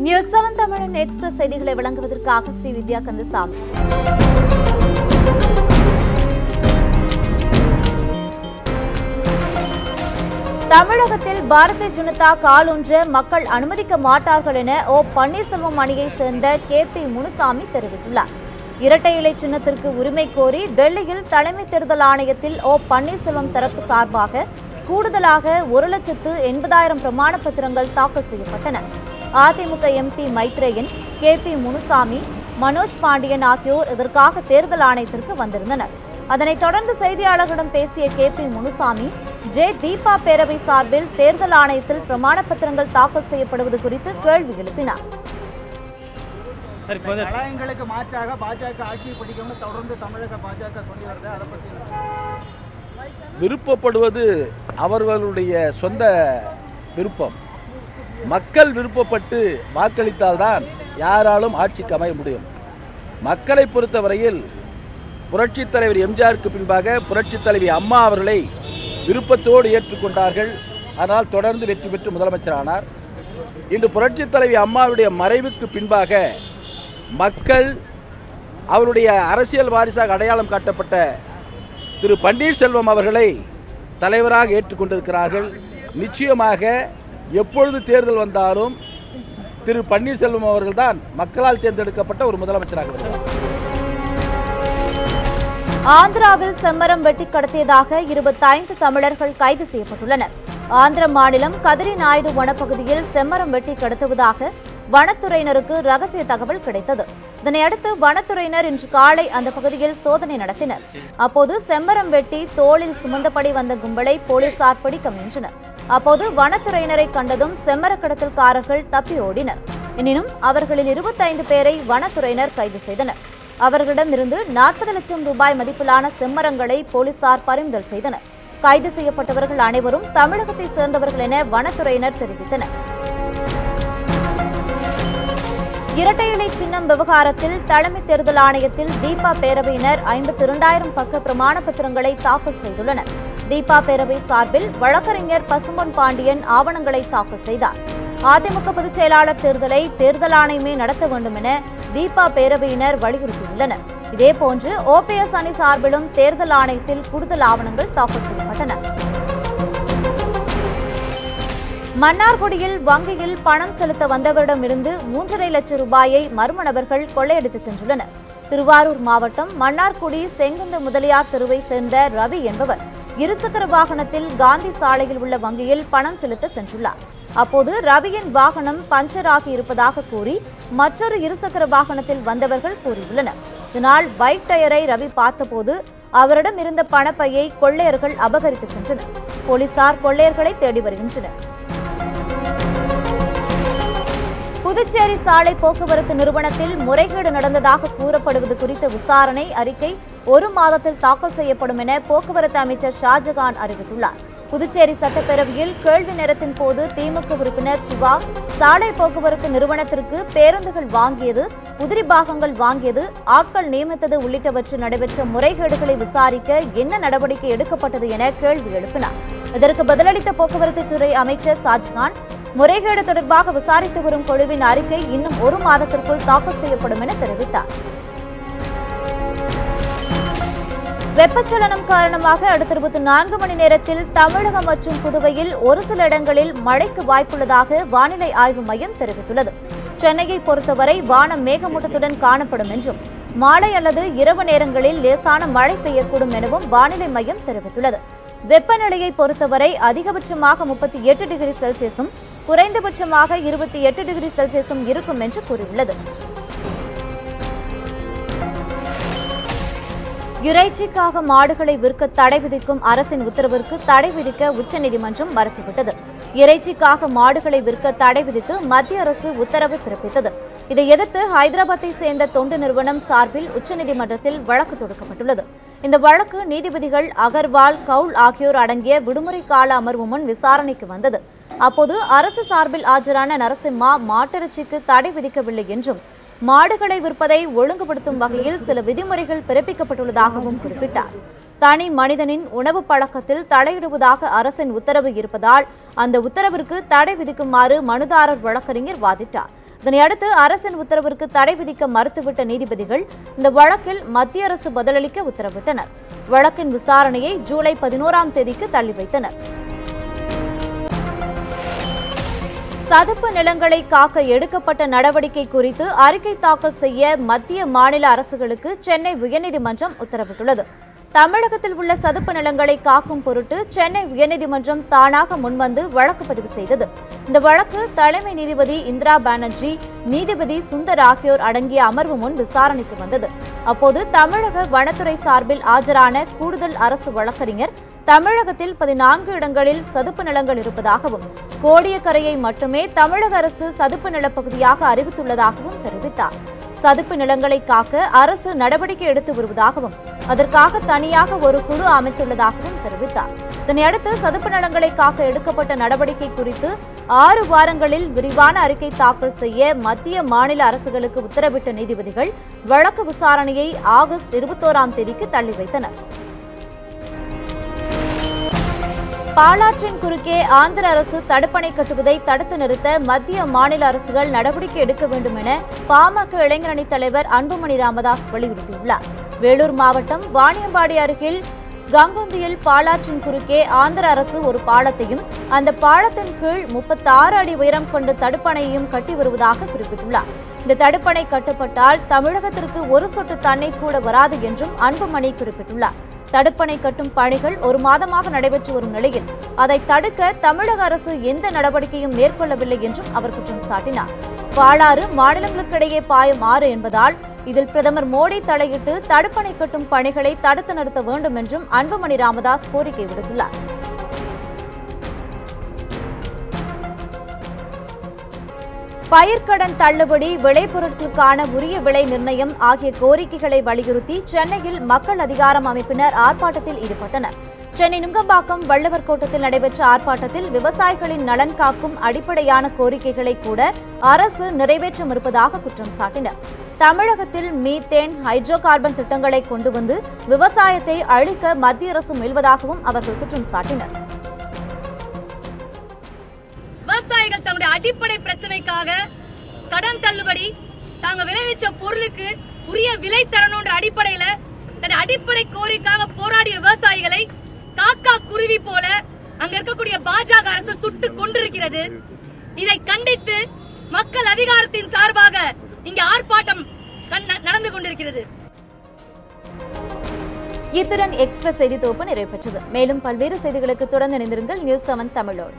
News 7 தமிழன் express செய்திகளை வழங்குவதற்காக ஸ்ரீ வித்யா கந்தசாமி. தமிழகத்தில் பாரதிய ஜனதா காலூன்ற மக்கள் அனுமதிக்க மாட்டார்கள் என ஓ பன்னீர்செல்வம் அணியை சேர்ந்த KP முனுசாமி தெரிவித்துள்ளார். இரட்டை இலை சின்னத்திற்கு உரிமை கோரி டெல்லியில் தலைமை தேர்தல் ஆணையத்தில் ஓ பன்னீர்செல்வம் தரப்பு சார்பாக கூடுதலாக 1,80,000 பிரமாண பத்திரங்கள் தாக்கல் செய்யப்பட்டன. அதிமுக MP மைத்ரேயன், KP முனுசாமி, மனோஜ் பாண்டியன் ஆகியோர் இதற்காக தேர்தல் ஆணையத்திற்கு வந்திருந்தனர். அதனைத் தொடர்ந்து செய்தியாளர்களிடம் பேசிய KP முனுசாமி, தீபா பேரவை சார்பில் தேர்தல் ஆணையத்தில் பிரமாண பத்திரங்கள் தாக்கல் செய்யப்படுவது குறித்து கேள்வி எழுப்பினார். கலாயங்களுக்கு மாற்றாக பாஜக ஆட்சியை பிடிக்கும்னு தொடர்ந்து தமிழக பாஜக சொல்லி வருது. அதை பற்றி விருப்பப்படுவது அவர்களுடைய சொந்த விருப்பம். மக்கள் விருப்பப்பட்டு வாக்களித்தால்தான் யாராலும் ஆட்சிக்கு அமைய முடியும். மக்களை பொறுத்தவரையில் புரட்சித் தலைவர் எம்ஜிஆருக்கு பின்பாக புரட்சித் தலைவி அம்மா அவர்களை விருப்பத்தோடு ஏற்றுக்கொண்டார்கள். ஆனால் தொடர்ந்து வெற்றி பெற்று முதலமைச்சரானார். இன்று புரட்சித் தலைவி அம்மாவுடைய மறைவுக்கு பின்பாக மக்கள் அவருடைய அரசியல் வாரிசாக அடையாளம் காட்டப்பட்ட திரு பன்னீர்செல்வம் அவர்களை தலைவராக ஏற்றுக்கொண்டிருக்கிறார்கள். நிச்சயமாக எப்பொழுது தேர்தல் வந்தாலும் திரு பன்னீர்செல்வம் அவர்கள்தான் மக்களால் தேர்ந்தெடுக்கப்பட்ட ஒரு முதலமைச்சராக இருக்கிறார். ஆந்திராவில் செம்மரம் வெட்டி கடத்தியதாக 25 தமிழர்கள் கைது செய்யப்பட்டுள்ளனர். ஆந்திர மாநிலம் கதிரி நாயுடு வனப்பகுதியில் செம்மரம் வெட்டி கடத்துவதாக வனத்துறையினருக்கு ரகசிய தகவல் கிடைத்தது. இதனையடுத்து வனத்துறையினர் இன்று காலை அந்த பகுதியில் சோதனை நடத்தினர். அப்போது செம்மரம் வெட்டி தோளில் சுமந்தபடி வந்த கும்பலை போலீசார் பிடிக்க முயன்றனர். அப்போது வனத்துறையினரை கண்டதும் செம்மர கடத்தல்காரர்கள் தப்பி ஓடினர். எனினும் அவர்களில் 25 பேரை வனத்துறையினர் கைது செய்தனர். அவர்களிடமிருந்து 40 லட்சம் ரூபாய் மதிப்பிலான செம்மரங்களை போலீசார் பறிமுதல் செய்தனர். கைது செய்யப்பட்டவர்கள் அனைவரும் தமிழகத்தை சேர்ந்தவர்கள் என வனத்துறையினர் தெரிவித்தனர். இரட்டை இலை சின்னம் விவகாரத்தில் தலைமை தேர்தல் ஆணையத்தில் தீபா பேரவையினர் 52,000 பக்க பிரமாண பத்திரங்களை தாக்கல் செய்துள்ளனர். தீபா பேரவை சார்பில் வழக்கறிஞர் பசும்பொன் பாண்டியன் ஆவணங்களை தாக்கல் செய்தார். அதிமுக பொதுச் செயலாளர் தேர்தலை தேர்தல் ஆணையமே நடத்த வேண்டும் என தீபா பேரவையினர் வலியுறுத்தியுள்ளனர். இதேபோன்று OPS அணி சார்பிலும் தேர்தல் ஆணையத்தில் கூடுதல் ஆவணங்கள் தாக்கல் செய்யப்பட்டன. மன்னார்குடியில் வங்கியில் பணம் செலுத்த வந்தவரிடமிருந்து 3,50,000 லட்சம் ரூபாயை மர்ம நபர்கள் கொள்ளையடித்துச் சென்றுள்ளனர். திருவாரூர் மாவட்டம் மன்னார்குடி செங்குந்த முதலியார் தெருவை சேர்ந்த ரவி என்பவர் இருசக்கர வாகனத்தில் காந்தி சாலையில் உள்ள வங்கியில் பணம் செலுத்த சென்றுள்ளார். அப்போது ரவியின் வாகனம் பஞ்சர் ஆகி இருப்பதாக கூறி மற்றொரு இருசக்கர வாகனத்தில் வந்தவர்கள் கூறியுள்ளனர். இதனால் பைக் டயரை ரவி பார்த்தபோது அவரிடம் இருந்த பணப்பையை கொள்ளையர்கள் அபகரித்து சென்றனர். போலீசார் கொள்ளையர்களை தேடி வருகின்றனர். புதுச்சேரி சாலை போக்குவரத்து நிறுவனத்தில் முறைகேடு நடந்ததாக கூறப்படுவது குறித்த விசாரணை அறிக்கை 1 மாதத்தில் தாக்கல் செய்யப்படும் என போக்குவரத்து அமைச்சர் ஷாஜகான் அறிவித்துள்ளார். புதுச்சேரி சட்டப்பேரவையில் கேள்வி நேரத்தின் போது திமுக உறுப்பினர் சிவா சாலை போக்குவரத்து நிறுவனத்திற்கு பேருந்துகள் வாங்கியது, உதிரி பாகங்கள் வாங்கியது, ஆட்கள் நியமித்தது உள்ளிட்டவற்றில் நடைபெற்ற முறைகேடுகளை விசாரிக்க என்ன நடவடிக்கை எடுக்கப்பட்டது என கேள்வி எழுப்பினார். இதற்கு பதிலளித்த போக்குவரத்து துறை அமைச்சர் ஷாஜகான், முறைகேடு தொடர்பாக விசாரித்து வரும் குழுவின் அறிக்கை இன்னும் 1 மாதத்திற்குள் தாக்கல் செய்யப்படும் என தெரிவித்தார். வெப்பச்சலனம் காரணமாக அடுத்த 24 மணி நேரத்தில் தமிழகம் மற்றும் புதுவையில் ஒரு சில இடங்களில் மழைக்கு வாய்ப்புள்ளதாக வானிலை ஆய்வு மையம் தெரிவித்துள்ளது. சென்னையை பொறுத்தவரை வானம் மேகமூட்டத்துடன் காணப்படும் என்றும் மாலை அல்லது இரவு நேரங்களில் லேசான மழை பெய்யக்கூடும் எனவும் வானிலை மையம் தெரிவித்துள்ளது. வெப்பநிலையை பொறுத்தவரை அதிகபட்சமாக 38 டிகிரி செல்சியஸும் குறைந்தபட்சமாக 28 டிகிரி செல்சியஸும் இருக்கும் என்று கூறியுள்ளது. இறைச்சிக்காக மாடுகளை விற்க தடை விதிக்கும் அரசின் உத்தரவிற்கு தடை விதிக்க உச்சநீதிமன்றம் மறுத்துவிட்டது. இறைச்சிக்காக மாடுகளை விற்க தடை விதித்து மத்திய அரசு உத்தரவு பிறப்பித்தது. இதை எதிர்த்து ஹைதராபாத்தை சேர்ந்த தொண்டு நிறுவனம் சார்பில் உச்சநீதிமன்றத்தில் வழக்கு தொடுக்கப்பட்டுள்ளது. இந்த வழக்கு நீதிபதிகள் அகர்வால், கவுல் ஆகியோர் அடங்கிய விடுமுறை கால அமர்வு முன் விசாரணைக்கு வந்தது. அப்போது அரசு சார்பில் ஆஜரான நரசிம்மா மாட்டிறைச்சிக்கு தடை விதிக்கவில்லை என்றும் மாடுகளை விற்பதை ஒழுங்குபடுத்தும் வகையில் சில விதிமுறைகள் பிறப்பிக்கப்பட்டுள்ளதாகவும் குறிப்பிட்டார். தனி மனிதனின் உணவு பழக்கத்தில் தலையிடுவதாக அரசின் உத்தரவு இருப்பதால் அந்த உத்தரவிற்கு தடை விதிக்குமாறு மனுதாரர் வழக்கறிஞர் வாதிட்டார். இதனையடுத்து அரசின் உத்தரவிற்கு தடை விதிக்க மறுத்துவிட்ட நீதிபதிகள் இந்த வழக்கில் மத்திய அரசு பதிலளிக்க உத்தரவிட்டனர். வழக்கின் விசாரணையை ஜூலை 11ஆம் தேதிக்கு தள்ளி வைத்தனர். சதுப்பு நிலங்களை காக்க எடுக்கப்பட்ட நடவடிக்கை குறித்து அறிக்கை தாக்கல் செய்ய மத்திய மாநில அரசுகளுக்கு சென்னை உயர்நீதிமன்றம் உத்தரவிட்டுள்ளது. தமிழகத்தில் உள்ள சதுப்பு நிலங்களை காக்கும் பொருட்டு சென்னை உயர்நீதிமன்றம் தானாக முன்வந்து வழக்கு பதிவு செய்தது. இந்த வழக்கு தலைமை நீதிபதி இந்திரா பானர்ஜி, நீதிபதி சுந்தர் ஆகியோர் அடங்கிய அமர்வு முன் விசாரணைக்கு வந்தது. அப்போது தமிழக வனத்துறை சார்பில் ஆஜரான கூடுதல் அரசு வழக்கறிஞர் தமிழகத்தில் 14 இடங்களில் சதுப்பு நிலங்கள் இருப்பதாகவும், கோடியக்கரையை மட்டுமே தமிழக அரசு சதுப்பு நிலப்பகுதியாக அறிவித்துள்ளதாகவும் தெரிவித்தார். சதுப்பு நிலங்களை காக்க அரசு நடவடிக்கை எடுத்து வருவதாகவும், அதற்காக தனியாக ஒரு குழு அமைத்துள்ளதாகவும் தெரிவித்தார். இதனையடுத்து சதுப்பு நிலங்களை காக்க எடுக்கப்பட்ட நடவடிக்கை குறித்து 6 வாரங்களில் விரிவான அறிக்கை தாக்கல் செய்ய மத்திய மாநில அரசுகளுக்கு உத்தரவிட்ட நீதிபதிகள் வழக்கு விசாரணையை ஆகஸ்ட் 21ஆம் தேதிக்கு தள்ளி வைத்தனர். பாலாற்றின் குறுக்கே ஆந்திர அரசு தடுப்பணை கட்டுவதை தடுத்து நிறுத்த மத்திய மாநில அரசுகள் நடவடிக்கை எடுக்க வேண்டும் என பாமக இளைஞரணி தலைவர் அன்புமணி ராமதாஸ் வலியுறுத்தியுள்ளார். வேலூர் மாவட்டம் வாணியம்பாடி அருகில் கங்குந்தியில் பாலாற்றின் குறுக்கே ஆந்திர அரசு ஒரு பாலத்தையும் அந்த பாலத்தின் கீழ் 36 அடி உயரம் கொண்ட தடுப்பணையையும் கட்டி வருவதாக குறிப்பிட்டுள்ளார். இந்த தடுப்பணை கட்டப்பட்டால் தமிழகத்திற்கு ஒரு சொட்டு தண்ணீர் கூட வராது என்றும் அன்புமணி குறிப்பிட்டுள்ளார். தடுப்பணை கட்டும் பணிகள் 1 மாதமாக நடைபெற்று வரும் நிலையில் அதை தடுக்க தமிழக அரசு எந்த நடவடிக்கையும் மேற்கொள்ளவில்லை என்றும் அவர் குற்றம் சாட்டினார். பாலாறு மாநிலங்களுக்கிடையே பாயும் ஆறு என்பதால் இதில் பிரதமர் மோடி தலையிட்டு தடுப்பணை கட்டும் பணிகளை தடுத்து நிறுத்த வேண்டும் என்றும் அன்புமணி ராமதாஸ் கோரிக்கை விடுத்துள்ளார். பயிர்க்கடன் தள்ளுபடி, விளைபொருட்களுக்கான உரிய விலை நிர்ணயம் ஆகிய கோரிக்கைகளை வலியுறுத்தி சென்னையில் மக்கள் அதிகாரம் அமைப்பினர் ஆர்ப்பாட்டத்தில் ஈடுபட்டனர். சென்னை நுங்கம்பாக்கம் வள்ளுவர் கோட்டத்தில் நடைபெற்ற ஆர்ப்பாட்டத்தில் விவசாயிகளின் நலன் காக்கும் அடிப்படையான கோரிக்கைகளை கூட அரசு நிறைவேற்ற மறுப்பதாக குற்றம் சாட்டினர். தமிழகத்தில் மீத்தேன், ஹைட்ரோ கார்பன் திட்டங்களை கொண்டு வந்து விவசாயத்தை அழிக்க மத்திய அரசு முயல்வதாகவும் அவர்கள் குற்றம் சாட்டினர். விவசாயிகள் தங்களுடைய அடிப்படை பிரச்சனைக்காக கடன் தள்ளுபடி, தாங்க விளைவிச்ச பொருளுக்கு உரிய விலை தரணும்ன்ற அடிப்படையில தன் அடிப்படை கோரிக்கைக்காக போராடிய விவசாயிகளை காக்கா குருவி போல அங்க இருக்கக்கூடிய பாஜக அரசு சுட்டு கொண்டிருக்கிறது. இதை கண்டித்து மக்கள் அதிகாரத்தின் சார்பாக இங்க ஆர்ப்பாட்டம் நடந்து கொண்டிருக்கிறது. இத்துடன் எக்ஸ்பிரஸ் செய்தி தொகுப்பு நிறைவு பெற்றது. மேலும் பல்வேறு செய்திகளுக்கு தொடர்ந்து இணைந்திருங்கள் நியூஸ் 7 தமிழோடு.